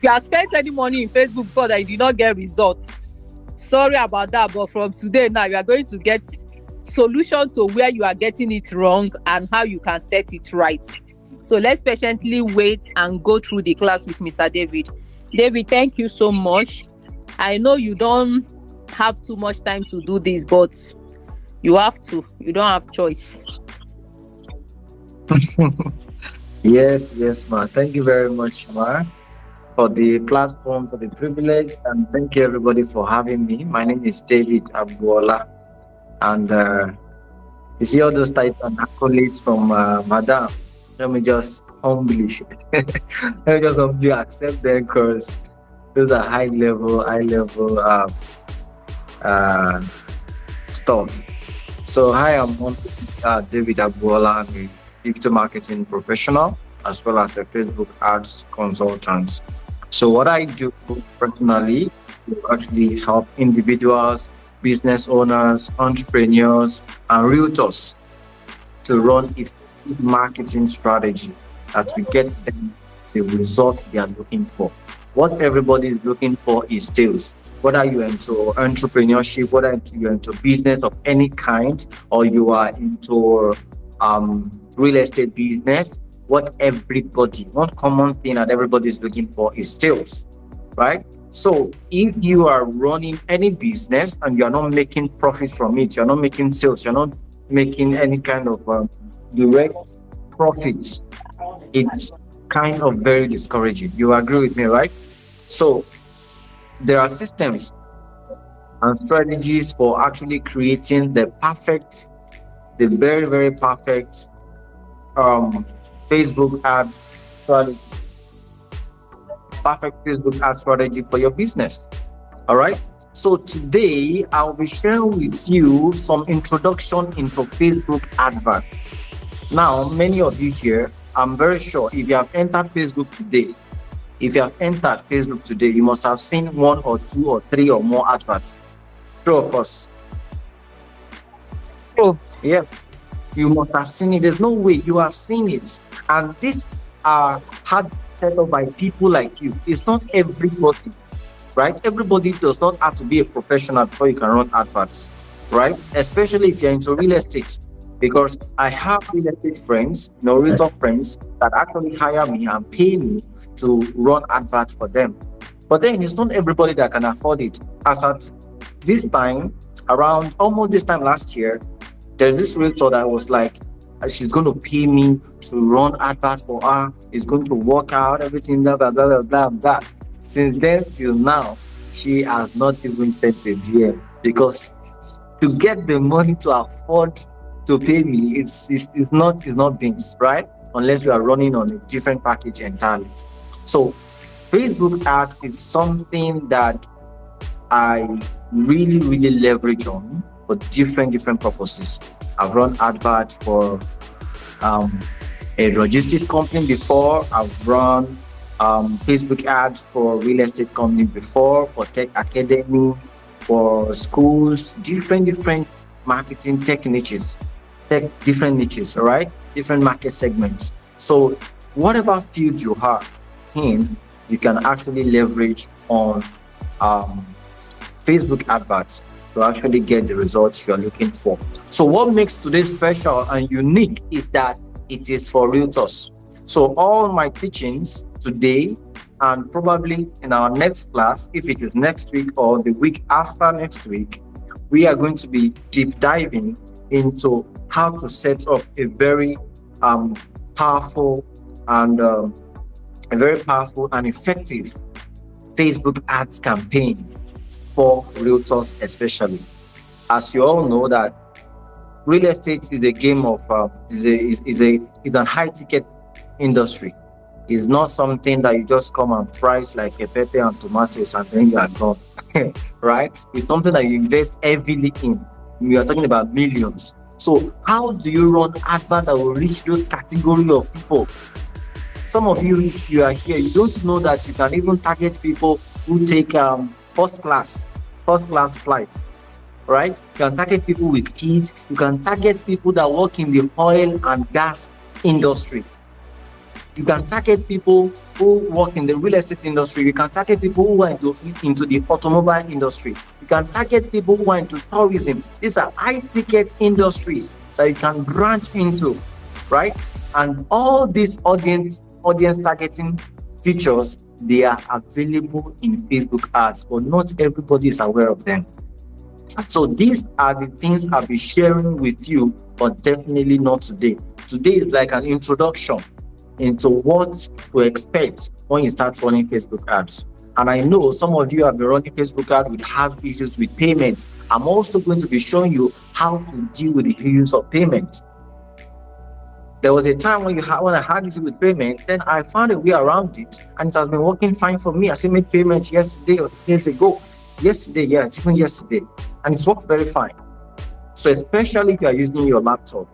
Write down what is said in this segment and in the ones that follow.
If you have spent any money in Facebook before that you did not get results, sorry about that, but from today now you are going to get solution to where you are getting it wrong and how you can set it right. So let's patiently wait and go through the class with Mr. David. David, thank you so much. I know you don't have too much time to do this, but you have to. You don't have choice. Yes, ma. Thank you very much, ma, for the platform, for the privilege, and thank you everybody for having me. My name is David Agboola, and you see all those titles and accolades from Madam. Let me just humbly, accept them because those are high level stuff. So hi, I'm David Agboola. I'm a digital marketing professional as well as a Facebook ads consultant. So what I do personally is actually help individuals, business owners, entrepreneurs, and realtors to run effective marketing strategy that we get them the result they are looking for. What everybody is looking for is sales. Whether you're into entrepreneurship, whether you're into business of any kind, or you are into real estate business, one common thing that everybody is looking for is sales, right? So if you are running any business and you're not making profit from it, you're not making sales, you're not making any kind of direct profits, it's kind of very discouraging. You agree with me, right? So there are systems and strategies for actually creating the very, very perfect Facebook ad strategy. Perfect Facebook ad strategy for your business. All right. So today I'll be sharing with you some introduction into Facebook adverts. Now, many of you here, I'm very sure if you have entered Facebook today, you must have seen one or two or three or more adverts. True, of course. True. Yeah, you must have seen it. There's no way you have seen it. And these are hard set up by people like you. It's not everybody, right? Everybody does not have to be a professional before you can run adverts, right? Especially if you're into real estate. Because I have real estate friends, realtor friends that actually hire me and pay me to run adverts for them. But then it's not everybody that can afford it. As at this time, around almost this time last year, there's this realtor that was like, she's going to pay me to run adverts for her. It's going to work out, everything, blah, blah, blah, blah, blah. Since then till now, she has not even sent a DM because to get the money to afford to pay me, it's not beans, right? Unless you are running on a different package entirely. So Facebook ads is something that I really, really leverage on for different purposes. I've run adverts for a logistics company before. I've run Facebook ads for real estate company before, for tech academy, for schools, different marketing different niches, all right? Different market segments. So whatever field you are in, you can actually leverage on Facebook adverts to actually get the results you're looking for. So what makes today special and unique is that it is for realtors. So all my teachings today and probably in our next class, if it is next week or the week after next week, we are going to be deep diving into how to set up a very powerful and effective Facebook ads campaign for realtors, especially. As you all know that real estate is a game of is an high ticket industry. It's not something that you just come and price like a pepper and tomatoes and then you are gone. Right? It's something that you invest heavily in. We are talking about millions. So how do you run advert that will reach those category of people? Some of you, if you are here, you don't know that you can even target people who take first class flights, right? You can target people with kids. You can target people that work in the oil and gas industry. You can target people who work in the real estate industry. You can target people who are into the automobile industry. You can target people who are into tourism. These are high ticket industries that you can branch into, right? And all these audience targeting features, they are available in Facebook ads, but not everybody is aware of them. So these are the things I'll be sharing with you, but definitely not today. Today is like an introduction into what to expect when you start running Facebook ads. And I know some of you have been running Facebook ads would have issues with payments. I'm also going to be showing you how to deal with the issues of payment. There was a time when I had issues with payment, then I found a way around it, and it has been working fine for me. I still made payments yesterday or 2 days ago. Yesterday, yeah, it's even yesterday, and it's worked very fine. So especially if you are using your laptop,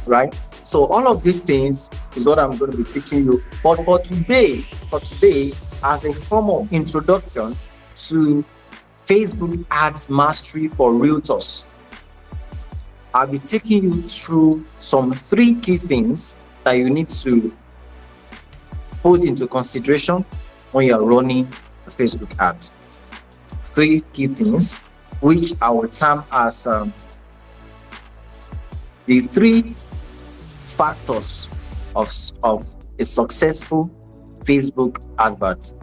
right? So all of these things is what I'm going to be teaching you. But for today, as a form of introduction to Facebook ads mastery for realtors, I'll be taking you through some 3 key things that you need to put into consideration when you're running a Facebook ad. 3 key things, which I will term as the 3 factors of a successful Facebook advert.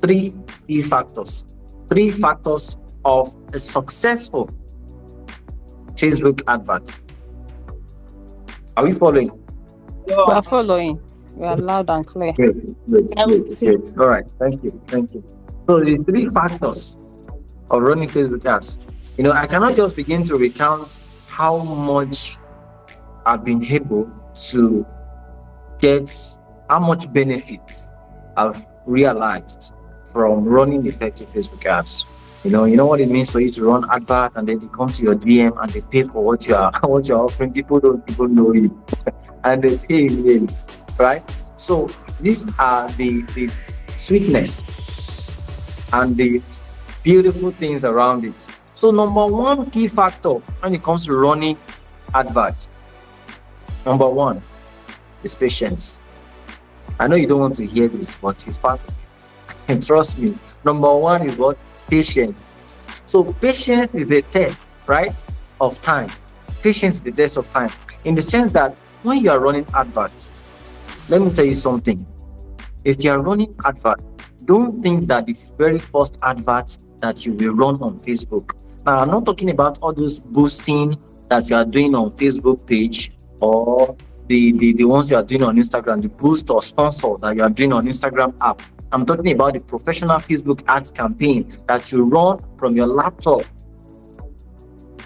3 key factors. 3 factors of a successful Facebook advert. Are we following? We are following. We are loud and clear. Good. All right. Thank you. So the 3 factors of running Facebook ads. I cannot just begin to recount how much I've been able to get, how much benefits I've realized from running effective Facebook ads. You know what it means for you to run advert, and then they come to your DM and they pay for what you're offering. People don't even know you, and they pay in, right? So these are the sweetness and the beautiful things around it. So number 1 key factor when it comes to running advert, number 1 is patience. I know you don't want to hear this, but it's part of it. And trust me, number 1 is what? Patience. So patience is a test, right, of time. Patience is the test of time, in the sense that when you are running adverts, let me tell you something. If you are running advert, don't think that the very first advert that you will run on Facebook. Now, I'm not talking about all those boosting that you are doing on Facebook page, or the ones you are doing on Instagram, the boost or sponsor that you are doing on Instagram app. I'm talking about the professional Facebook ads campaign that you run from your laptop.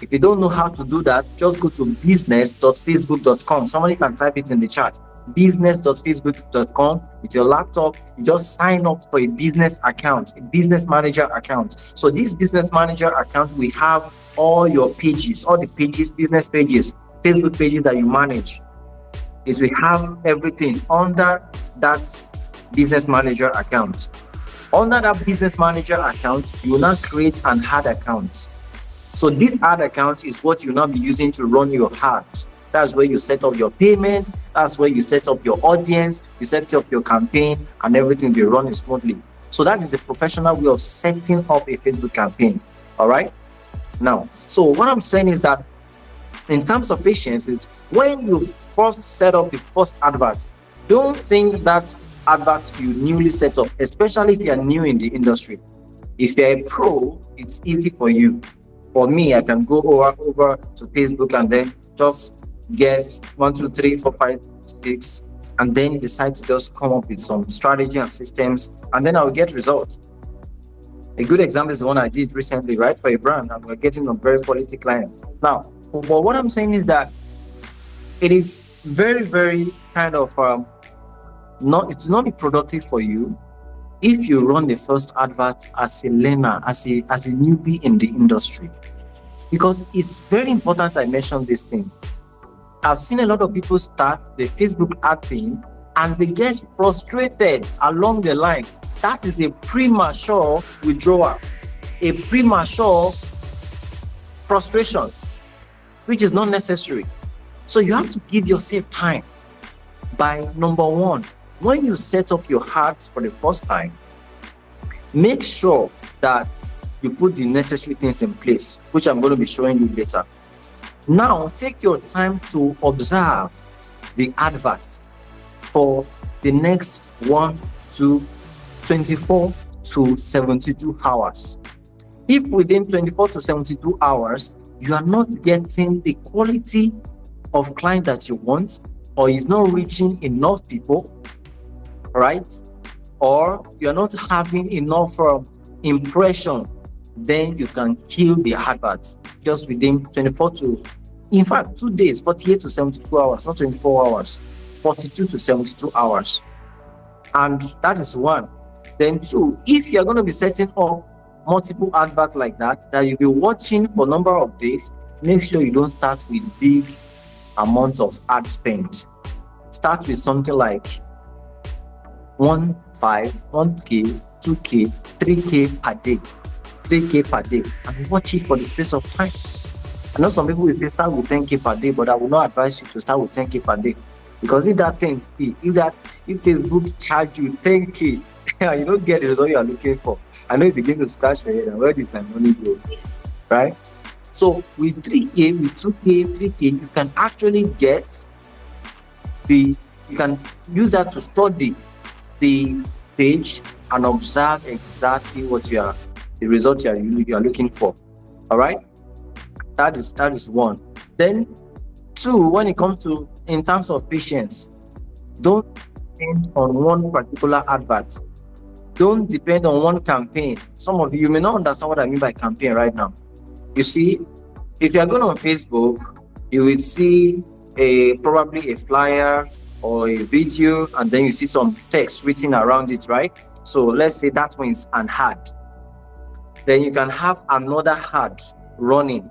If you don't know how to do that, just go to business.facebook.com. Somebody can type it in the chat. Business.facebook.com. With your laptop, you just sign up for a business account, a business manager account. So this business manager account, we have all your pages, all the pages, business pages, Facebook pages that you manage. Is we have everything under that business manager account. Under that business manager account, you will now create an ad account. So this ad account is what you'll now be using to run your ads. That's where you set up your payments. That's where you set up your audience. You set up your campaign, and everything will be running smoothly. So that is the professional way of setting up a Facebook campaign. All right. Now, so what I'm saying is that in terms of patience, is when you first set up the first advert, don't think that advert you newly set up, especially if you are new in the industry. If you're a pro, it's easy for you. For me, I can go over to Facebook and then just guess 1, 2, 3, 4, 5, 6, and then decide to just come up with some strategy and systems, and then I will get results. A good example is the one I did recently, right, for a brand, and we're getting a very quality client. Now, but what I'm saying is that it is very, very kind of it's not be productive for you if you run the first advert as a learner, as a newbie in the industry, because it's very important I mention this thing. I've seen a lot of people start the Facebook ad thing and they get frustrated along the line. That is a premature withdrawal, a premature frustration, which is not necessary. So you have to give yourself time by number 1, when you set up your ads for the first time, make sure that you put the necessary things in place, which I'm going to be showing you later. Now, take your time to observe the adverts for the next 24 to 72 hours. If within 24 to 72 hours, you are not getting the quality of client that you want, or is not reaching enough people, right? Or you're not having enough impression, then you can kill the adverts just within 24 to, in fact, 2 days, 48 to 72 hours, not 24 hours, 42 to 72 hours. And that is one. Then two, if you're going to be setting up multiple adverts like that you'll be watching for a number of days, make sure you don't start with big amounts of ad spend. Start with something like 1K, 2K, 3K per day, 3K per day, and watch it for the space of time. I know some people will say start with 10K per day, but I will not advise you to start with 10K per day, because if Facebook charge you 10K, you don't get the result you are looking for. I know you begin to scratch your head, and where did my money go, right? So with 3K, with 2K, 3K, you can actually get you can use that to study the page and observe exactly what the result you are looking for. All right, that is one. Then two, when it comes to in terms of patience, don't depend on one particular advert. Don't depend on one campaign. Some of you may not understand what I mean by campaign right now. You see, if you are going on Facebook, you will see probably a flyer or a video, and then you see some text written around it, right? So let's say that one is an ad. Then you can have another ad running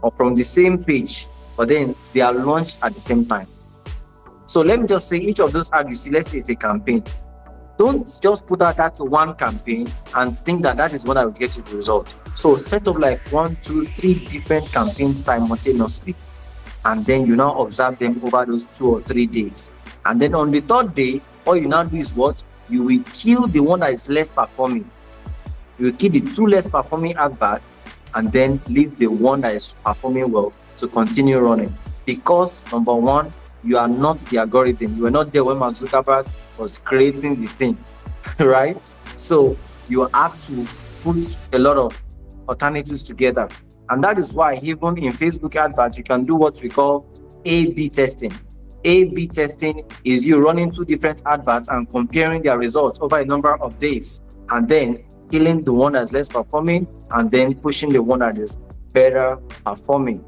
or from the same page, but then they are launched at the same time. So let me just say each of those ads you see, let's say it's a campaign. Don't just put out that one campaign and think that is what I will get you the result. So set up like 1, 2, 3 different campaigns simultaneously, and then you now observe them over those 2 or 3 days. And then on the third day, all you now do is what? You will kill the one that is less performing. You will kill the 2 less performing adverts and then leave the one that is performing well to continue running. Because number one, you are not the algorithm. You were not there when Mark Zuckerberg was creating the thing, right? So you have to put a lot of alternatives together. And that is why even in Facebook adverts, you can do what we call A/B testing. A/B testing is you running 2 different adverts and comparing their results over a number of days, and then killing the one that's less performing and then pushing the one that is better performing.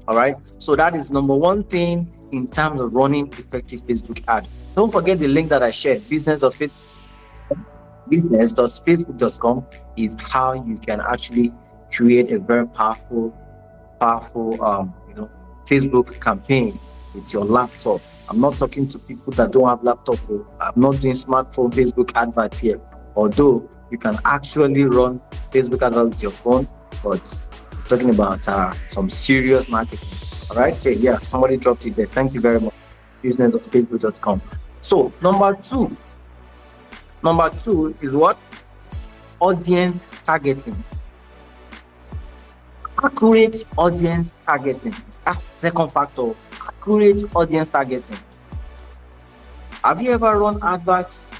All right. So that is number one thing in terms of running effective Facebook ad. Don't forget the link that I shared, business.facebook.com is how you can actually create a very powerful Facebook campaign with your laptop. I'm not talking to people that don't have laptop. I'm not doing smartphone Facebook adverts here. Although you can actually run Facebook adverts with your phone, but I'm talking about some serious marketing. All right. So yeah, somebody dropped it there. Thank you very much. Business.facebook.com. So number two is what? Audience targeting. Accurate audience targeting. That's the second factor. Accurate audience targeting. Have you ever run adverts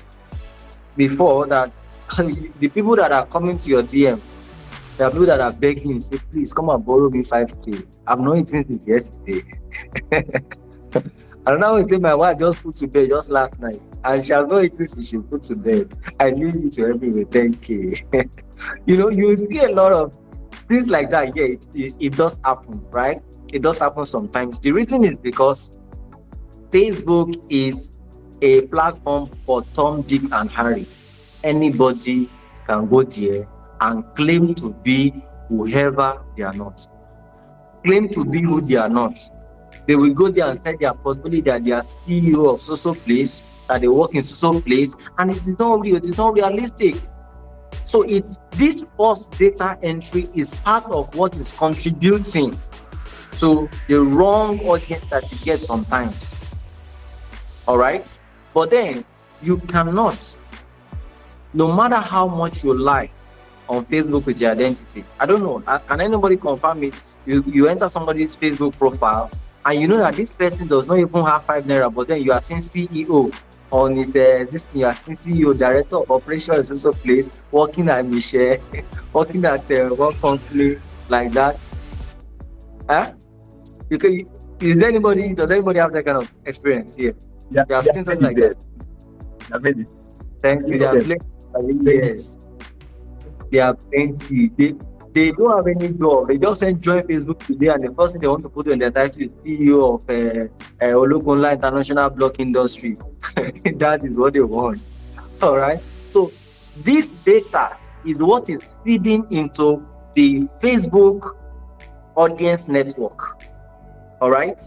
before that the people that are coming to your DM, there are people that are begging you, say, please come and borrow me 5K. I've known it since yesterday. And now it's my wife just put to bed just last night, and she has not eaten since she put to bed. I need you to help me with 10K. You see a lot of things like that. Yeah, it does happen, right? It does happen sometimes. The reason is because Facebook is a platform for Tom, Dick, and Harry. Anybody can go there and claim to be whoever they are not. Claim to be who they are not. They will go there and say they are possibly that they are CEO of so place, that they work in so place, and it is not real, it is not realistic. So this false data entry is part of what is contributing to the wrong audience that you get sometimes. All right. But then you cannot, no matter how much you lie on Facebook with your identity. I don't know. Can anybody confirm it? You enter somebody's Facebook profile and you know that this person does not even have 5 naira, but then you are seeing CEO on his this thing. You are seeing CEO, director of operations, also place, working at Michelle, working at one company like that. Huh? Does anybody have that kind of experience here? Yeah, you have seen something like that. Thank you. They are playing. Yes. They are plenty. They don't have any job. They just join Facebook today, and the first thing they want to put in their title is CEO of Ologunla International Block Industry. That is what they want. All right. So this data is what is feeding into the Facebook audience network. All right.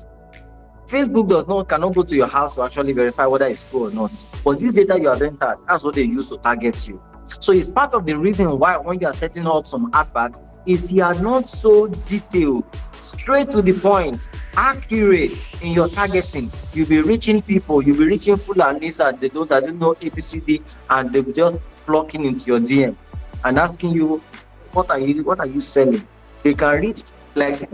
Facebook cannot go to your house to actually verify whether it's true or not. But this data you have entered, that's what they use to target you. So it's part of the reason why when you are setting up some adverts, if you are not so detailed, straight to the point, accurate in your targeting, you'll be reaching people, you'll be reaching Fulanis and they don't know ABCD, and they'll be just flocking into your DM and asking you, what are you selling? They can reach like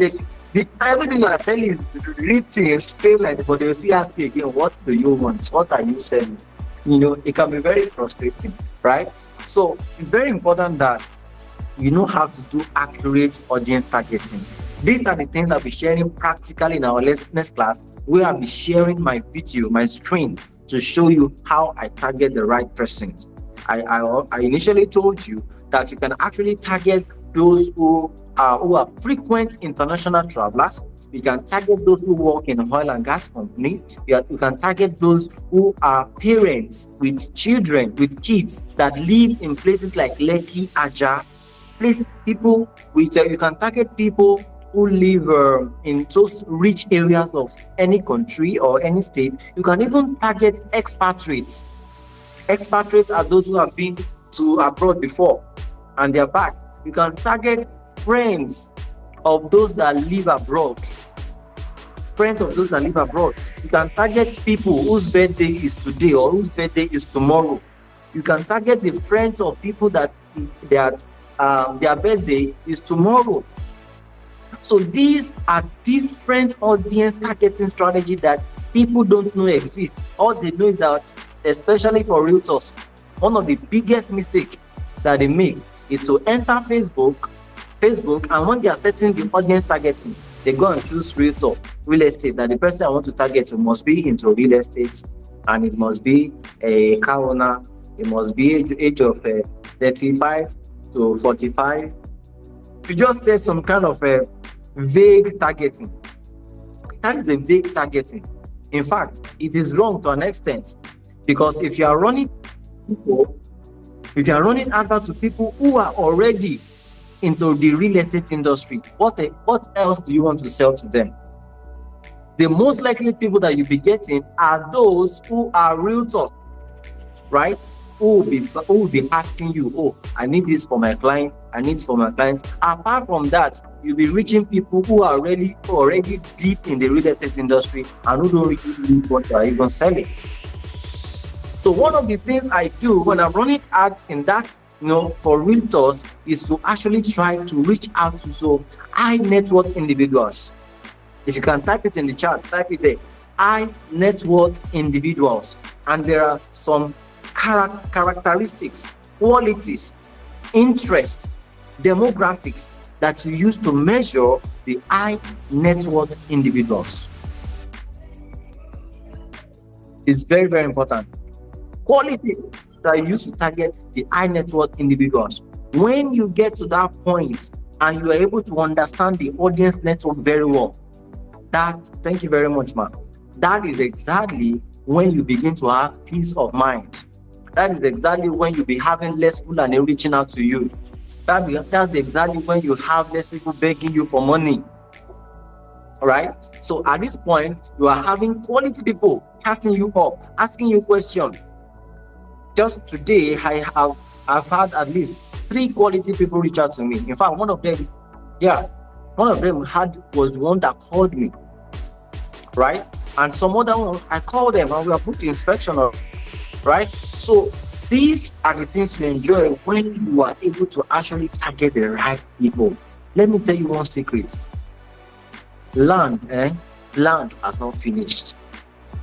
everything you are selling is reaching still like, but they'll still ask you again, what do you want? What are you selling? It can be very frustrating, right? So it's very important that you know how to do accurate audience targeting. These are the things I'll be sharing practically in our next class, where I'll be sharing my video, my screen, to show you how I target the right person. I initially told you that you can actually target those who are frequent international travelers. You can target those who work in oil and gas company. You can target those who are parents with children, with kids that live in places like Lekki, Aja. People with you can target people who live in those rich areas of any country or any state. You can even target expatriates. Expatriates are those who have been to abroad before and they're back. You can target friends of those that live abroad. Friends of those that live abroad. You can target people whose birthday is today or whose birthday is tomorrow. You can target the friends of people that their birthday is tomorrow. So these are different audience targeting strategies that people don't know exist. All they know is that, especially for realtors, one of the biggest mistakes that they make is to enter Facebook, and when they are setting the audience targeting, they go and choose real estate, that the person I want to target must be into real estate, and it must be a car owner, it must be age of 35 to 45. You just set some kind of vague targeting. That is a vague targeting. In fact, it is wrong to an extent, because if you are running adverts to people who are already into the real estate industry, what else do you want to sell to them? The most likely people that you'll be getting are those who are realtors, right? Who will be asking you, oh, I need this for my client, I need it for my clients. Apart from that, you'll be reaching people who are already deep in the real estate industry and who don't really need what they are even selling. So one of the things I do when I'm running ads in that, for realtors, is to actually try to reach out to so high net worth individuals. If you can type it in the chat, type it there. High net worth individuals. And there are some characteristics, qualities, interests, demographics that you use to measure the high net worth individuals. It's very, very important. Quality that you use to target the high net worth individuals. When you get to that point and you are able to understand the audience network very well, thank you very much, ma'am. That is exactly when you begin to have peace of mind. That is exactly when you'll be having less people and reaching out to you. That's exactly when you have less people begging you for money. All right. So at this point, you are having quality people chatting you up, asking you questions. Just today, I've had at least 3 quality people reach out to me. In fact, one of them was the one that called me, right? And some other ones, I call them and we are put inspection, right? So these are the things you enjoy when you are able to actually target the right people. Let me tell you one secret. Land has not finished.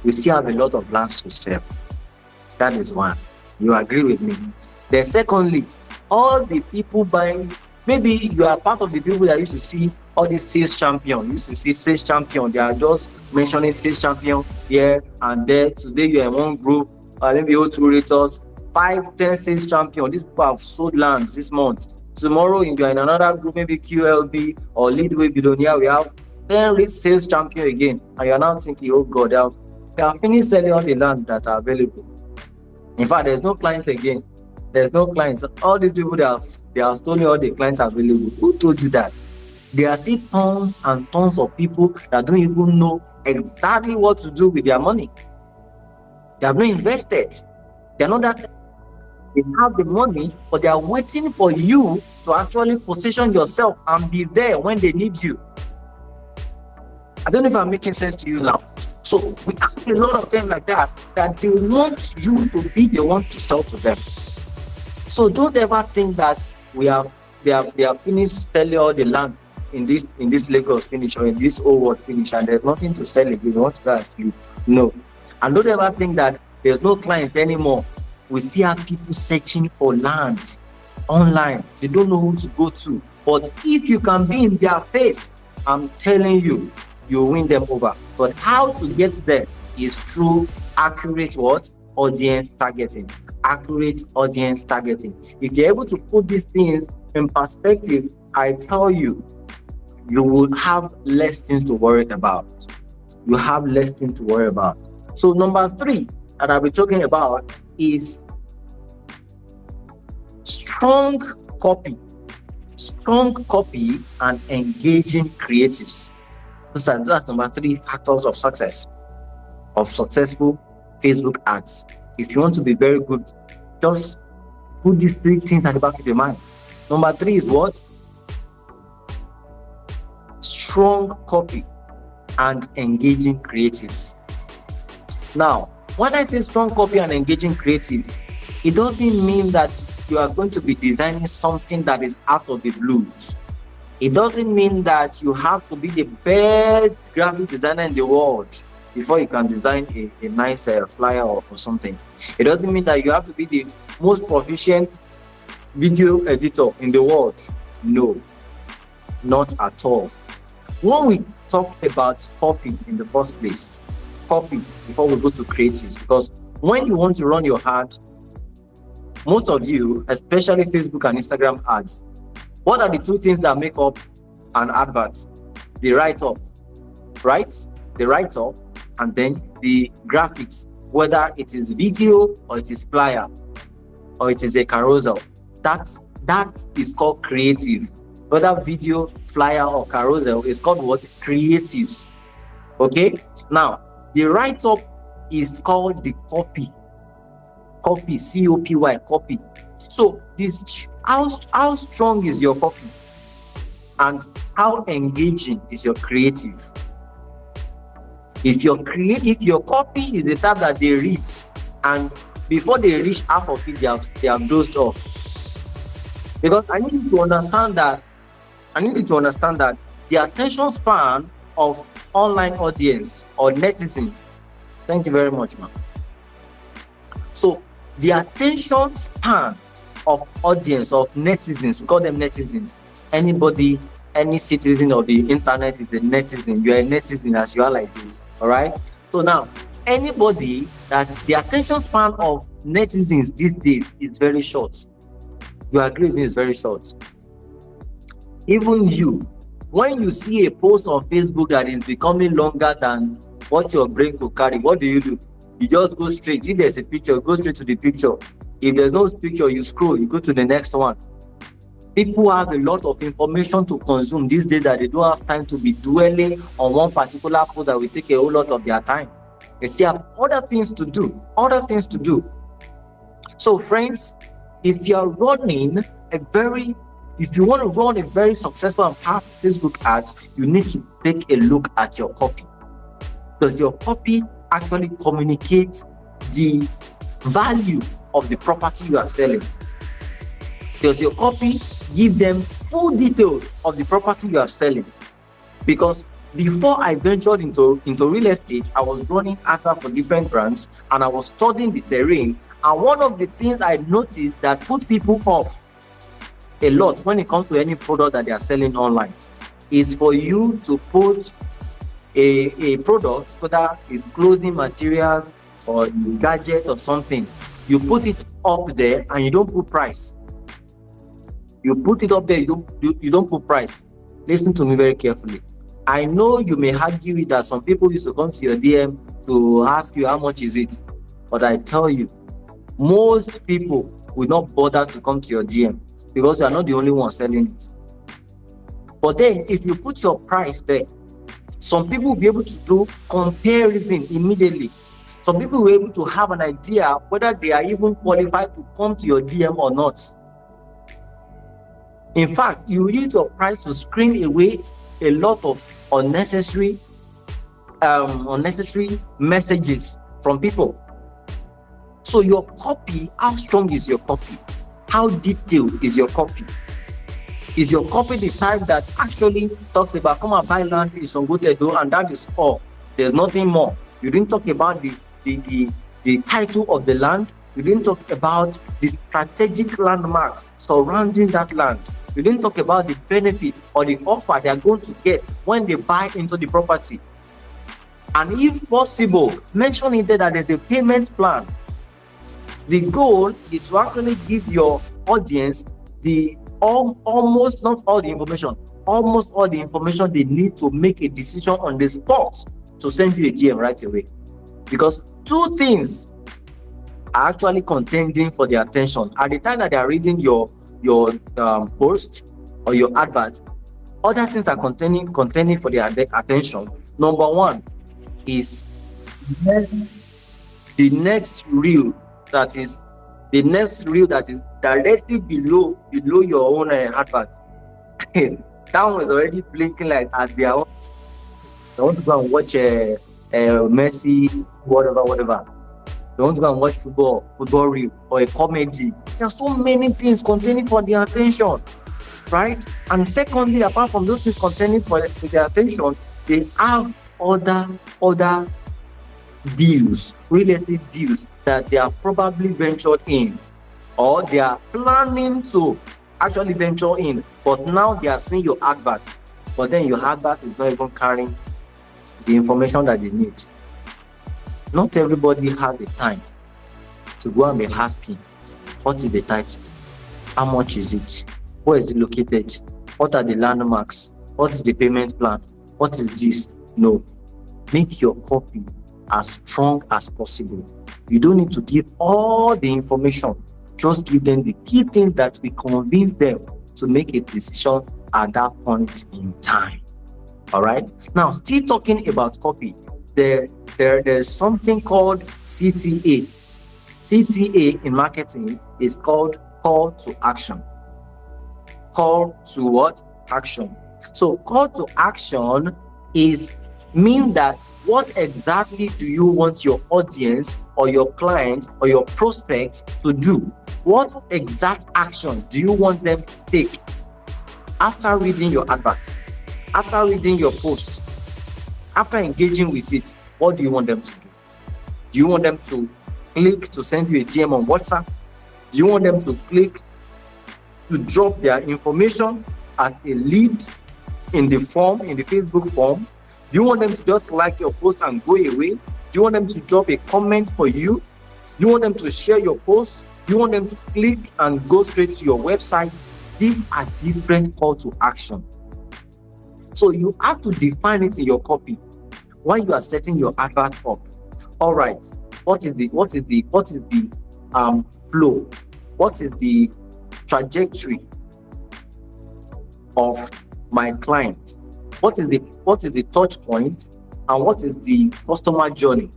We still have a lot of lands to sell. That is one. You agree with me? Then secondly, all the people buying, maybe you are part of the people that used to see all these sales champion. You used to see sales champion. They are just mentioning sales champion here and there. Today you are in one group, maybe O2 Realtors, 5, 10 sales champion. These people have sold lands this month. Tomorrow you are in another group, maybe QLB or Leadway Billionaire. We have 10 sales champion again, and you are now thinking, oh God, they have finished selling all the land that are available. In fact, there's no clients again. There's no clients. All these people they have stolen all the clients available. Who told you that? There are still tons and tons of people that don't even know exactly what to do with their money. They have not invested. They're not that. They have the money, but they are waiting for you to actually position yourself and be there when they need you. I don't know if I'm making sense to you now. So we have a lot of them like that they want you to be the one to sell to them. So don't ever think that they have finished selling all the land in this Lagos finish or in this old world finish, and there's nothing to sell again. You want to go and sleep? No. And don't ever think that there's no clients anymore. We see have people searching for land online. They don't know who to go to. But if you can be in their face, I'm telling you, you win them over. But how to get there is through accurate audience targeting. Accurate audience targeting. If you're able to put these things in perspective, I tell you, you will have less things to worry about. You have less things to worry about. So number 3 that I'll be talking about is strong copy and engaging creatives. That's number 3 factors of success, of successful Facebook ads. If you want to be very good, just put these 3 things at the back of your mind. Number 3 is what? Strong copy and engaging creatives. Now, when I say strong copy and engaging creative, it doesn't mean that you are going to be designing something that is out of the blues. It doesn't mean that you have to be the best graphic designer in the world before you can design a nice flyer or something. It doesn't mean that you have to be the most proficient video editor in the world. No, not at all. When we talk about copy in the first place, copy before we go to creatives, because when you want to run your ad, most of you, especially Facebook and Instagram ads, what are the 2 things that make up an advert? The write-up, right? The write-up, and then the graphics, whether it is video or it is flyer or it is a carousel. That is called creative. Whether video, flyer, or carousel is called what? Creatives. Okay? Now, the write-up is called the copy. Copy, C-O-P-Y, copy. So this, how strong is your copy? And how engaging is your creative? If your copy is the type that they read, and before they reach half of it, they have dozed off. Because I need you to understand that the attention span of online audience or netizens. Thank you very much, ma'am. So the attention span of audience, of netizens, we call them netizens. Anybody, any citizen of the internet is a netizen. You are a netizen as you are like this. All right. So now, anybody that the attention span of netizens these days is very short. You agree with me? It's very short. Even you, when you see a post on Facebook that is becoming longer than what your brain could carry, what do? You just go straight. If there's a picture, go straight to the picture. If there's no picture, you scroll, you go to the next one. People have a lot of information to consume these days that they don't have time to be dwelling on one particular post that will take a whole lot of their time. They still have other things to do. So friends, if you want to run a very successful and powerful Facebook ads, you need to take a look at your copy. Does your copy actually communicate the value of the property you are selling? Does your copy give them full details of the property you are selling? Because before I ventured into real estate, I was running adverts for different brands and I was studying the terrain. And one of the things I noticed that put people off a lot when it comes to any product that they are selling online is for you to put a product, whether it's clothing materials or gadget or something, you put it up there and you don't put price. You put it up there, you don't put price. Listen to me very carefully. I know you may argue it that some people used to come to your DM to ask you how much is it, but I tell you, most people will not bother to come to your DM because you are not the only one selling it. But then if you put your price there, some people will be able to do comparison immediately. Some people will be able to have an idea whether they are even qualified to come to your DM or not. In fact, you use your price to screen away a lot of unnecessary messages from people. So your copy, how strong is your copy? How detailed is your copy? Is your copy the type that actually talks about come and buy land in Songotedo and that is all? There's nothing more. You didn't talk about the title of the land. You didn't talk about the strategic landmarks surrounding that land. You didn't talk about the benefit or the offer they are going to get when they buy into the property. And if possible, mention in there that there's a payment plan. The goal is to actually give your audience almost not all the information, almost all the information they need to make a decision on the spot to send you a DM right away. Because two things are actually contending for their attention at the time that they are reading your post or your advert. Other things are contending for their attention. Number one is the next reel that is directly below your own advert. That one is already blinking like at their own. They want to go and watch Messi, whatever. They want to go and watch football reel or a comedy. There are so many things contending for their attention, right? And secondly, apart from those things contending for their attention, they have other deals, real estate deals that they have probably ventured in or they are planning to actually venture in, but now they are seeing your advert, but then your advert is not even carrying the information that they need. Not everybody has the time to go and be asking, what is the title? How much is it? Where is it located? What are the landmarks? What is the payment plan? What is this? No. Make your copy as strong as possible. You don't need to give all the information. Just give them the key things that will convince them to make a decision at that point in time. All right. Now, still talking about copy, there's something called CTA. CTA in marketing is called call to action. Call to what? Action. So call to action mean that what exactly do you want your audience or your client or your prospects to do? What exact action do you want them to take after reading your adverts, after reading your posts, after engaging with it? What do you want them to do? Do you want them to click to send you a DM on WhatsApp? Do you want them to click to drop their information as a lead in the Facebook form? Do you want them to just like your post and go away? Do you want them to drop a comment for you? Do you want them to share your post? Do you want them to click and go straight to your website? These are different call to action. So you have to define it in your copy while you are setting your advert up. All right, what is the flow? What is the trajectory of my client? What is the touch point and what is the customer journey?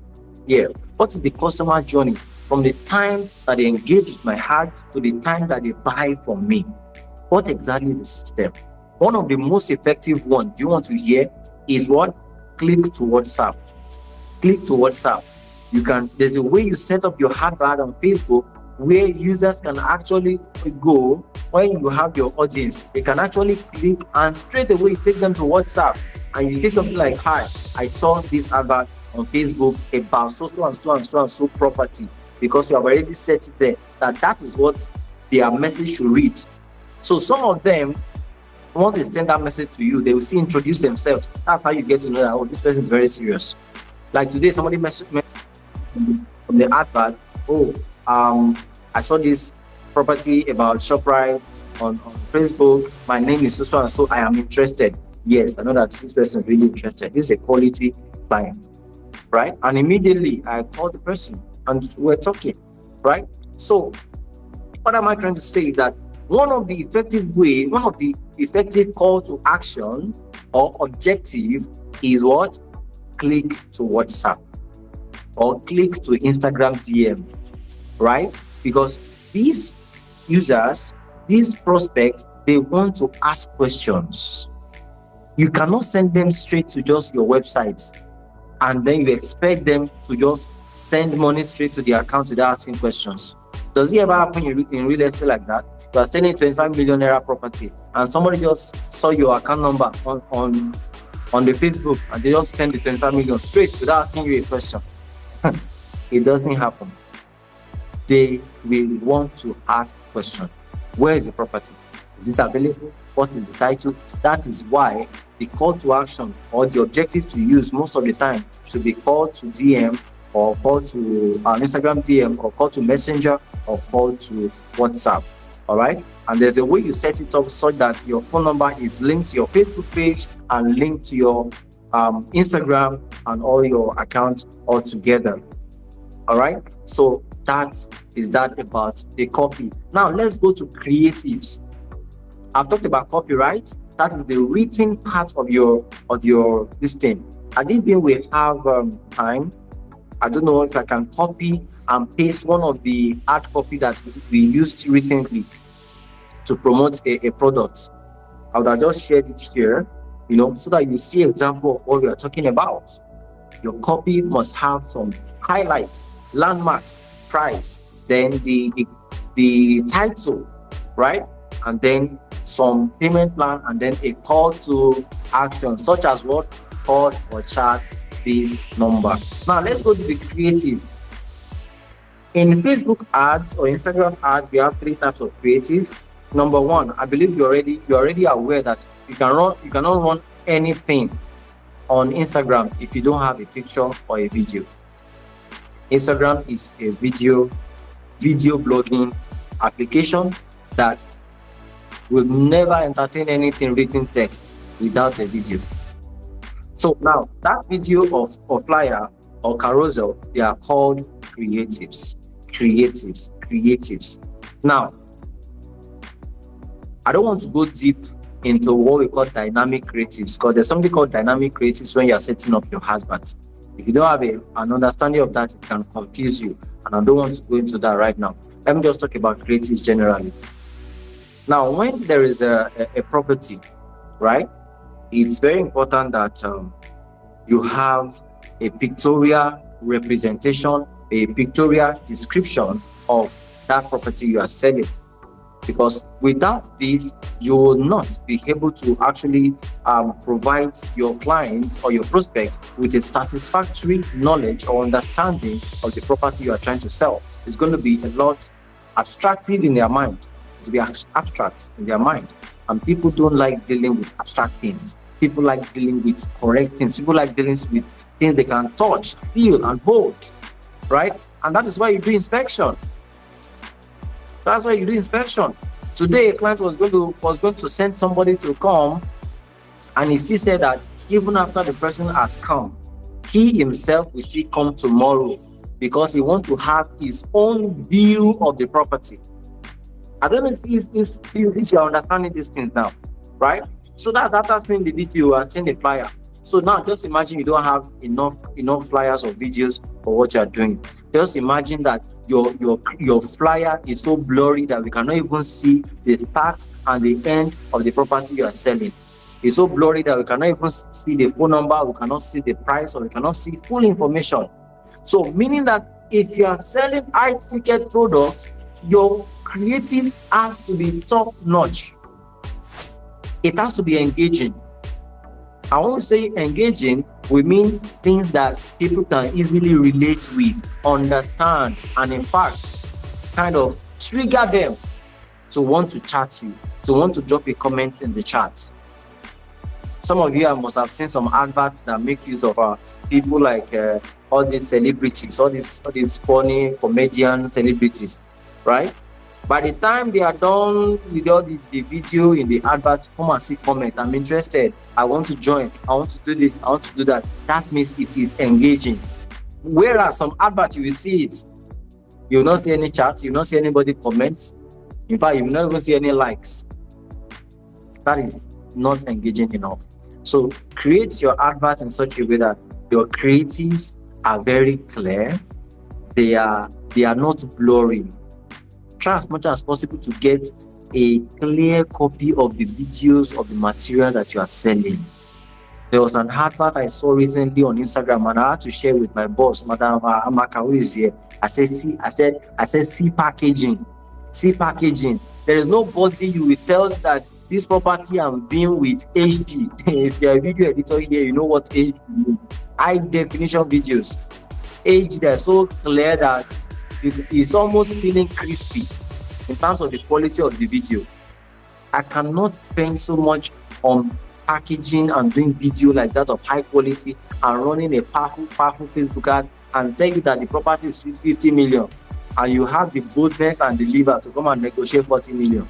What is the customer journey from the time that they engage with my ad to the time that they buy from me? What exactly is the step? One of the most effective ones you want to hear is what? Click to WhatsApp. click to WhatsApp. There's a way you set up your advert on Facebook where users can actually go when you have your audience. They can actually click and straight away take them to WhatsApp. And you say something like, hi, I saw this advert on Facebook about so and so and so and so property, because you have already set it there that is what their message should read. So some of them, once they send that message to you, they will still introduce themselves. That's how you get to know that, oh, this person is very serious. Like today, somebody messaged me from the advert, oh, I saw this property about ShopRite on Facebook. My name is so and so. I am interested. Yes, I know that this person is really interested. This is a quality client, right? And immediately I called the person and we're talking, right? So what am I trying to say? That one of the effective call to action or objective is what? Click to WhatsApp or click to Instagram DM, right? Because these users, these prospects, they want to ask questions. You cannot send them straight to just your website and then you expect them to just send money straight to the account without asking questions. Does it ever happen in real estate like that? You are selling 25 million naira property and somebody just saw your account number on the Facebook and they just send the 25 million straight without asking you a question. It doesn't happen. They will want to ask questions. Where is the property? Is it available? What is the title? That is why the call to action or the objective to use most of the time should be call to DM or call to an Instagram DM or call to Messenger or call to WhatsApp. All right. And there's a way you set it up so that your phone number is linked to your Facebook page and linked to your Instagram and all your accounts all together. All right. So that is that about the copy. Now let's go to creatives. I've talked about copyright. That is the written part of your this thing. I didn't think we have time. I don't know if I can copy and paste one of the art copy that we used recently to promote a product. I would have just shared it here, so that you see an example of what we are talking about. Your copy must have some highlights, landmarks, price, then the title, right? And then some payment plan, and then a call to action, such as what? Call or chat this number. Now let's go to the creative. In Facebook ads or Instagram ads, we have 3 types of creative. Number 1, I believe you're already aware that you cannot run anything on Instagram if you don't have a picture or a video. Instagram is a video blogging application that will never entertain anything written text without a video. So now that video or flyer or carousel, they are called creatives. Now, I don't want to go deep into what we call dynamic creatives, because there's something called dynamic creatives when you're setting up your advert. If you don't have an understanding of that, it can confuse you, and I don't want to go into that right now. Let me just talk about creatives generally. Now, when there is a property, right, it's very important that you have a pictorial representation, a pictorial description of that property you are selling. Because without this, you will not be able to actually provide your client or your prospect with a satisfactory knowledge or understanding of the property you are trying to sell. It's going to be a lot abstractive in their mind. To be abstract in their mind, and people don't like dealing with abstract things. People like dealing with correct things. People like dealing with things they can touch, feel, and hold, right? And that is why you do inspection. That's why you do inspection. Today, a client was going to send somebody to come, and he still said that even after the person has come, he himself will still come tomorrow because he wants to have his own view of the property. I don't know if you're understanding these things now, right? So that's after seeing the video and seeing the flyer. So now just imagine you don't have enough flyers or videos for what you are doing. Just imagine that your flyer is so blurry that we cannot even see the start and the end of the property you are selling. It's so blurry that we cannot even see the phone number, we cannot see the price, or we cannot see full information. So meaning that if you are selling high ticket products, your creative has to be top notch. It has to be engaging. I won't say engaging, we mean things that people can easily relate with, understand, and in fact, kind of trigger them to want to chat you, to want to drop a comment in the chat. Some of you must have seen some adverts that make use of people like all these celebrities, all these funny comedian celebrities, right? By the time they are done with all the video in the advert, come and see comment. I'm interested. I want to join. I want to do this. I want to do that. That means it is engaging. Whereas some advert, you will see it. You will not see any chat. You will not see anybody comments. In fact, you will not even see any likes. That is not engaging enough. So create your advert in such a way that your creatives are very clear. They are not blurry. Try as much as possible to get a clear copy of the videos of the material that you are selling. There was an advert I saw recently on Instagram, and I had to share with my boss, Madam Amaka, who is here. I said, see packaging. See packaging. There is nobody you will tell that this property I'm doing with HD. If you're a video editor here, you know what HD means. High definition videos. HD, they're so clear that it's almost feeling crispy in terms of the quality of the video. I cannot spend so much on packaging and doing video like that of high quality and running a powerful Facebook ad and tell you that the property is 50 million and you have the boldness and the liver to come and negotiate 40 million.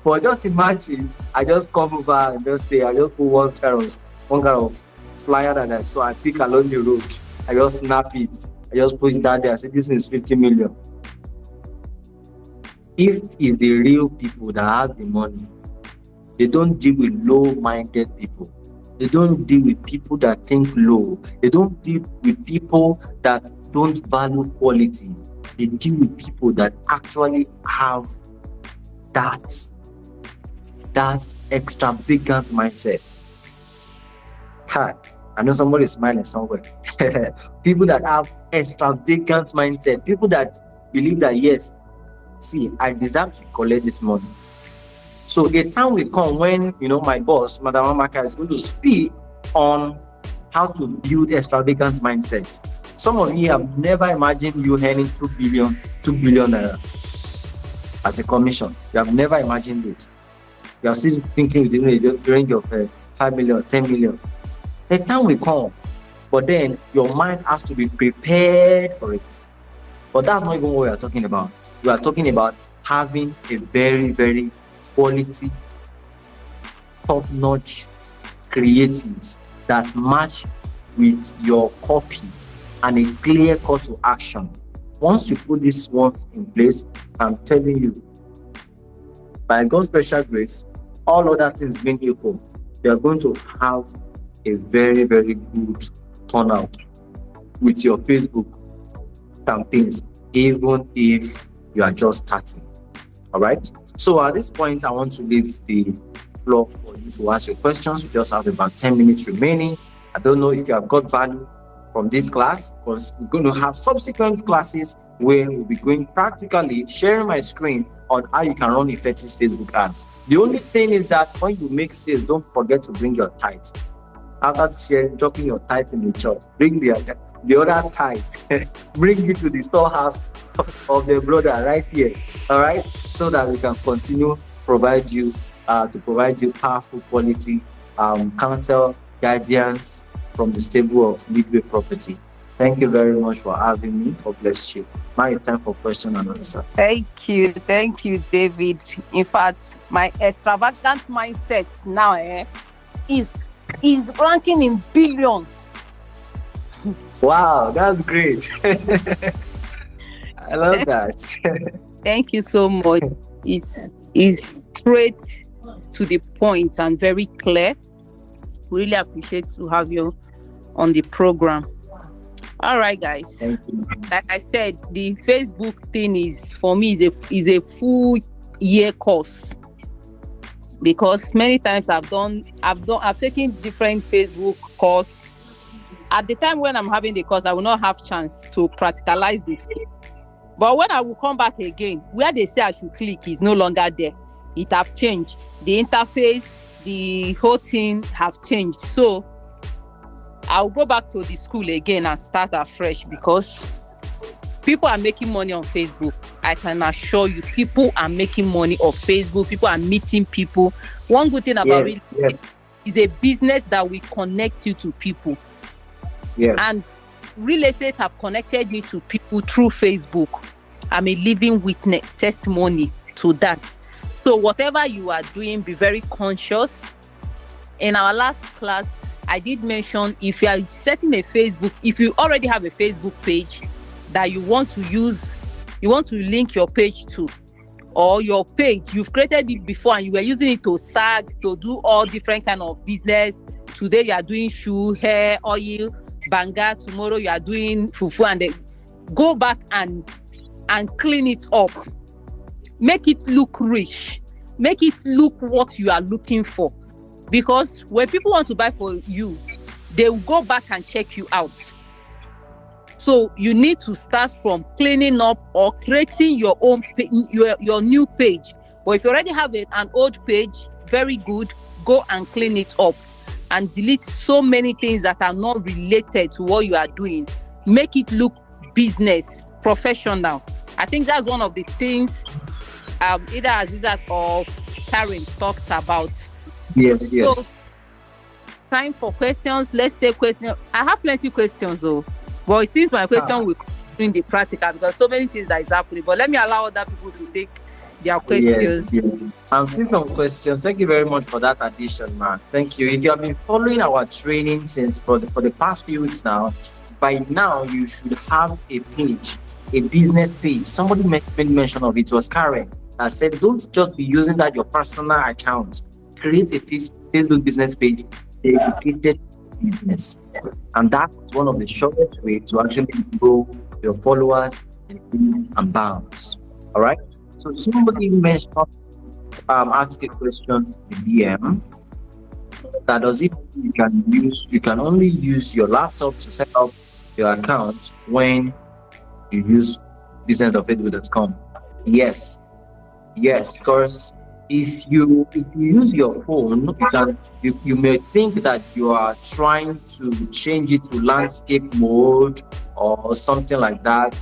But just imagine, I just come over and just say, I just put one kind of flyer that I saw, I pick along the road, I just snap it. I just put it down there. I said, this is 50 million. If it's the real people that have the money, they don't deal with low-minded people. They don't deal with people that think low. They don't deal with people that don't value quality. They deal with people that actually have that extravagant mindset. I know somebody is smiling somewhere. People that have extravagant mindset, people that believe that, yes, see, I deserve to collect this money. So a time will come when, my boss, Madam Amaka, is going to speak on how to build extravagant mindset. Some of you have never imagined you earning 2 billion as a commission. You have never imagined it. You are still thinking within the range of 5 million, 10 million. The time will come, but then your mind has to be prepared for it. But that's not even what we are talking about. We are talking about having a very, very quality, top-notch creatives that match with your copy and a clear call to action. Once you put this one in place, I'm telling you, by God's special grace, all other things being equal, you are going to have a very, very good turnout with your Facebook campaigns, even if you are just starting. All right. So at this point, I want to leave the floor for you to ask your questions. We just have about 10 minutes remaining. I don't know if you have got value from this class, because we're going to have subsequent classes where we'll be going practically, sharing my screen on how you can run effective Facebook ads. The only thing is that when you make sales, don't forget to bring your tithes. After dropping your tithes in the church, bring the other tithes, bring it to the storehouse of the brother right here. All right, so that we can continue to provide you powerful quality counsel, guidance from the stable of Leadway Property. Thank you very much for having me. God bless you. Now it's time for question and answer. Thank you, David. In fact, my extravagant mindset now is ranking in billions. Wow, that's great. I love that. Thank you so much. It's straight to the point and very clear. Really appreciate to have you on the program. All right, guys. Thank you. Like I said, the Facebook thing is, for me, is a full year course. because many times I've taken different Facebook course. At the time when I'm having the course, I will not have chance to practicalize it. But when I will come back again, where they say I should click is no longer there. It have changed. The interface, the whole thing have changed. So I'll go back to the school again and start afresh, because people are making money on Facebook. I can assure you, people are making money on Facebook. People are meeting people. One good thing about real estate is a business that will connect you to people. Yes. And real estate have connected me to people through Facebook. I'm a living witness, testimony to that. So whatever you are doing, be very conscious. In our last class, I did mention, if you are setting a Facebook, if you already have a Facebook page that you want to use, you want to link your page to, or your page, you've created it before and you were using it to sag, to do all different kind of business. Today you are doing shoe, hair, oil, banga. Tomorrow you are doing fufu, and then go back and clean it up. Make it look rich. Make it look what you are looking for. Because when people want to buy for you, they will go back and check you out. So you need to start from cleaning up or creating your own your new page. But if you already have an old page, very good, go and clean it up and delete so many things that are not related to what you are doing. Make it look business, professional. I think that's one of the things either Azizat or Karen talked about. Yes. So, time for questions. Let's take questions. I have plenty of questions, though. But it seems my question will come in the practical, because so many things that is happening. But let me allow other people to take their questions. Yes. I've seen some questions. Thank you very much for that addition, man. Thank you. If you have been following our training since for the past few weeks now, by now you should have a page, a business page. Somebody made mention of it. Was Karen. I said, don't just be using that your personal account. Create a Facebook business page dedicated to business, and that's one of the shortest ways to actually grow your followers and bounds. All right. So somebody mentioned, ask a question in DM. That does it you can only use your laptop to set up your account when you use business.facebook.com. Yes, because if you use your phone, you may think that you are trying to change it to landscape mode or something like that.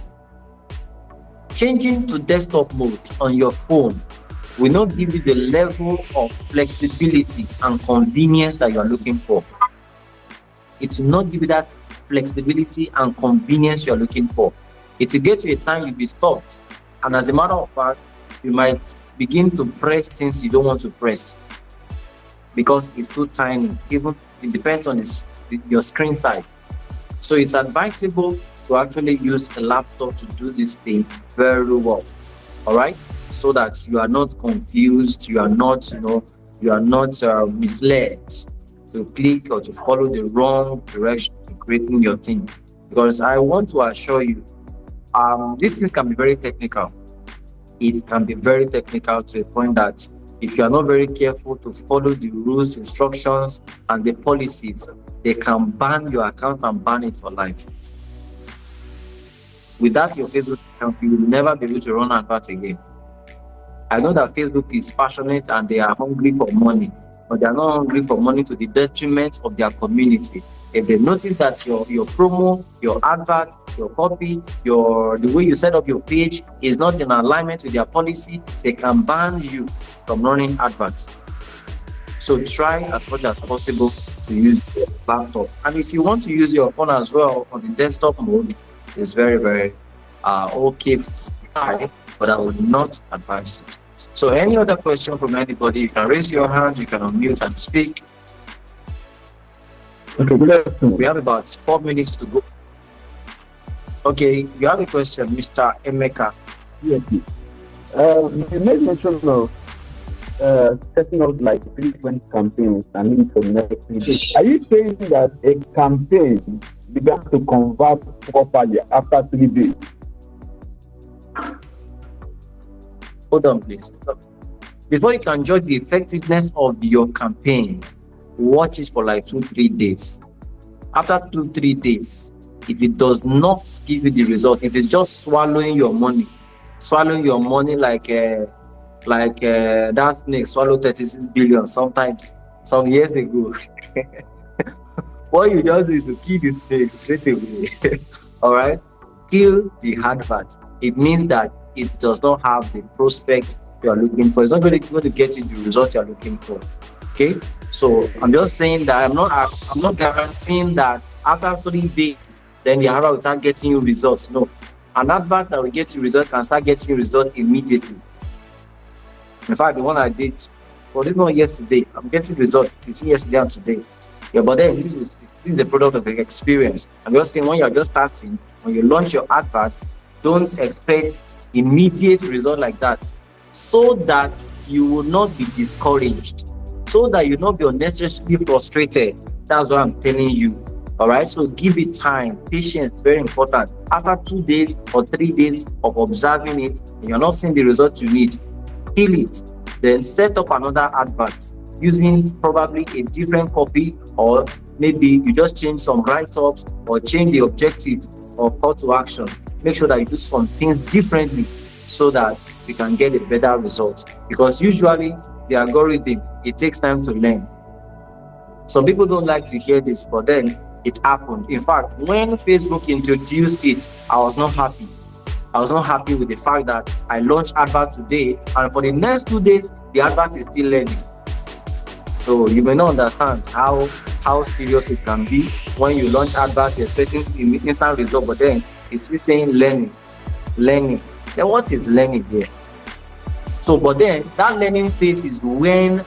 Changing to desktop mode on your phone will not give you the level of flexibility and convenience that you are looking for. It will not give you that flexibility and convenience you are looking for. It will get to a time you'll be stopped, and as a matter of fact, you might begin to press things you don't want to press because it's too tiny. Even it depends on your screen size. So it's advisable to actually use a laptop to do this thing very well. All right, so that you are not confused, you are not misled to click or to follow the wrong direction in creating your thing. Because I want to assure you, this thing can be very technical. It can be very technical to a point that if you are not very careful to follow the rules, instructions, and the policies, they can ban your account and ban it for life. Without your Facebook account, you will never be able to run adverts again. I know that Facebook is passionate and they are hungry for money, but they are not hungry for money to the detriment of their community. If they notice that your promo, your advert, your copy, the way you set up your page is not in alignment with their policy, they can ban you from running adverts. So try as much as possible to use your laptop. And if you want to use your phone as well on the desktop mode, it's very, very okay, but I would not advise it. So any other question from anybody, you can raise your hand, you can unmute and speak. Okay, good afternoon. We have about 4 minutes to go. Okay, you have a question, Mr. Emeka. Yes, you made mention of setting up like frequent campaigns and need to make. Are you saying that a campaign began to convert properly after 3 days? Hold on, please. Before you can judge the effectiveness of your campaign, watch it for like 2-3 days. After 2-3 days, if it does not give you the result, if it's just swallowing your money like that snake swallowed 36 billion sometimes some years ago. What you just do is to kill the snake straight away. All right, kill the advert. It means that it does not have the prospect you are looking for. It's not going to get you the result you are looking for. Okay, so I'm just saying that I'm not guaranteeing that after 3 days then the advert will start getting you results. No, an advert that will get you results can start getting you results immediately. In fact, the one I did was even yesterday. I'm getting results between yesterday and today. Yeah, but then this is the product of the experience. I'm just saying, when you're just starting, when you launch your advert, don't expect immediate result like that, so that you will not be discouraged, so that you will not be unnecessarily frustrated. That's what I'm telling you. All right, so give it time. Patience, very important. After 2 days or 3 days of observing it and you're not seeing the results you need, kill it. Then set up another advert using probably a different copy, or maybe you just change some write-ups or change the objective or call to action. Make sure that you do some things differently so that you can get a better result. Because usually the algorithm, it takes time to learn. Some people don't like to hear this, but then it happened. In fact, when Facebook introduced it, I was not happy. I was not happy with the fact that I launched advert today, and for the next 2 days, the advert is still learning. So you may not understand how serious it can be when you launch adverts, you're expecting instant result, but then it's still saying learning. Then what is learning here? So, but then that learning phase is when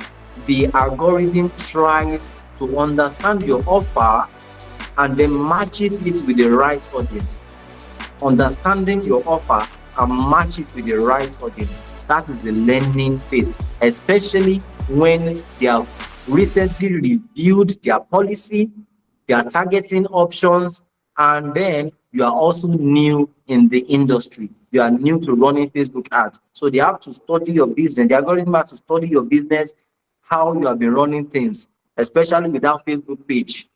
the algorithm tries to understand your offer and then matches it with the right audience. Understanding your offer and match it with the right audience. That is the learning phase, especially when they have recently reviewed their policy, their targeting options, and then you are also new in the industry. You are new to running Facebook ads. So they have to study your business. The algorithm has to study your business, how you have been running things, especially with that Facebook page.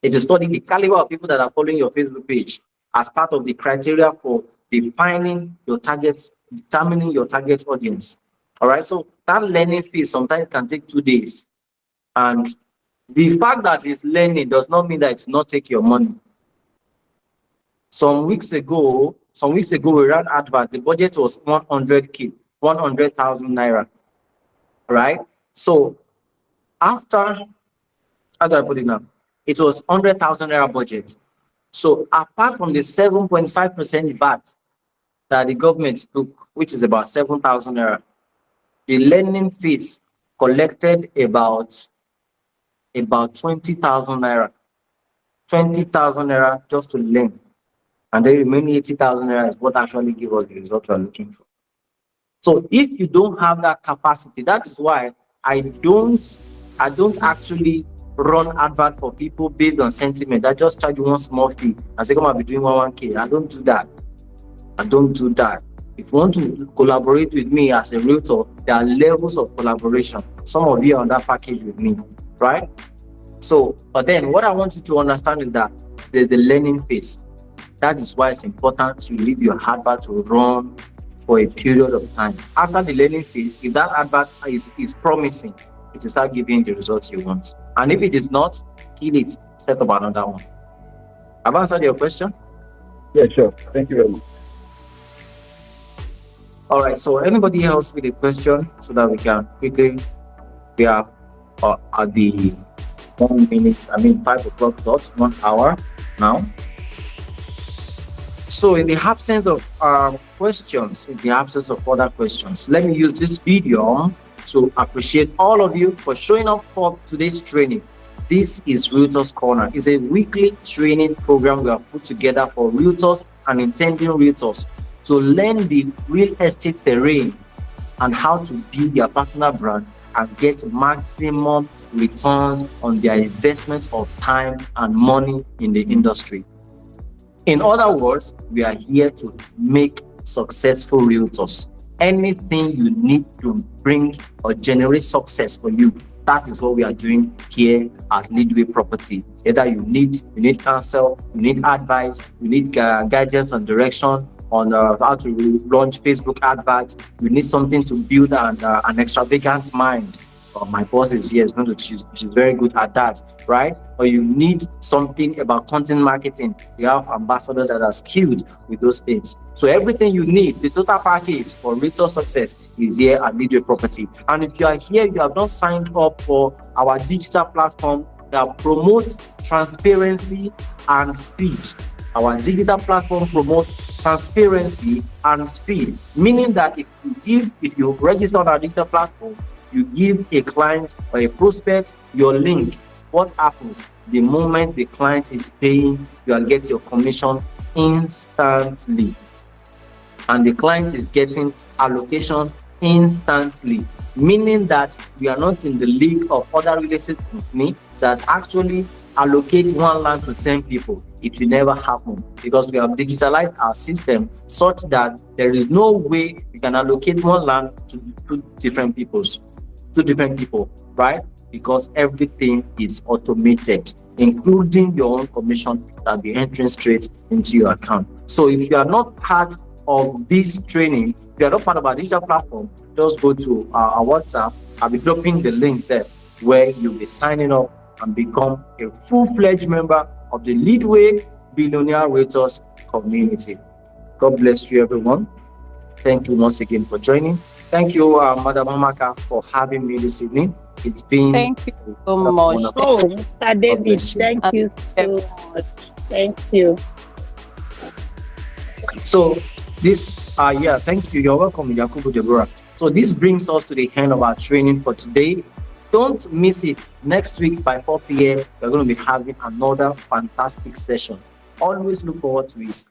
It will study the caliber of people that are following your Facebook page as part of the criteria for defining your targets, determining your target audience. All right, so that learning phase sometimes can take 2 days. And the fact that it's learning does not mean that it will not take your money. Some weeks ago, we ran advert. The budget was 100,000 naira. Right? So after, how do I put it now? It was 100,000 naira budget. So apart from the 7.5% VAT that the government took, which is about 7,000 naira, the learning fees collected about 20,000 naira. 20,000 naira just to learn. And the remaining 80,000 naira is what actually gives us the result we're looking for. So if you don't have that capacity, that is why I don't actually run advert for people based on sentiment. I just charge you one small fee and say, come and be doing 1K. I don't do that. If you want to collaborate with me as a realtor, there are levels of collaboration. Some of you are on that package with me, right? So, but then what I want you to understand is that there's the learning phase. That is why it's important you leave your advert to run for a period of time. After the learning phase, if that advert is promising, it will start giving the results you want. And if it is not, kill it, set up another one. Have I answered your question? Yeah, sure. Thank you very much. All right, so anybody else with a question so that we can quickly, we are at the 1 minute, 5 o'clock dot, 1 hour now. So in the absence of questions, in the absence of other questions, let me use this video to appreciate all of you for showing up for today's training. This is Realtors Corner. It's a weekly training program we have put together for realtors and intending realtors to learn the real estate terrain and how to build their personal brand and get maximum returns on their investments of time and money in the industry. In other words, we are here to make successful realtors. anything you need to bring or generate success for you. That is what we are doing here at Leadway Property. Either you need counsel, you need advice, you need guidance and direction on how to launch Facebook adverts, you need something to build an extravagant mind. My boss is here, she's very good at that, right? Or you need something about content marketing. You have ambassadors that are skilled with those things. So everything you need, the total package for realtor success is here at Leadway Property. And if you are here, you have not signed up for our digital platform that promotes transparency and speed. Our digital platform promotes transparency and speed, meaning that if you register on our digital platform, you give a client or a prospect your link, what happens? The moment the client is paying, you will get your commission instantly. And the client is getting allocation instantly, meaning that we are not in the league of other real estate companies that actually allocate one land to 10 people. It will never happen because we have digitalized our system such that there is no way you can allocate one land to two different people, right? Because everything is automated, including your own commission that will be entering straight into your account. So if you are not part of this training, if you are not part of our digital platform, just go to our WhatsApp. I'll be dropping the link there where you'll be signing up and become a full-fledged member of the Leadway Billionaire Realtors community. God bless you, everyone. Thank you once again for joining. Thank you, Madam Amaka, for having me this evening. It's been Thank you so much. Oh, Mr. David, thank you so much. Thank you. So this, thank you. You're welcome, Yakubu Deborah. So this brings us to the end of our training for today. Don't miss it. Next week by 4 p.m., we're going to be having another fantastic session. Always look forward to it.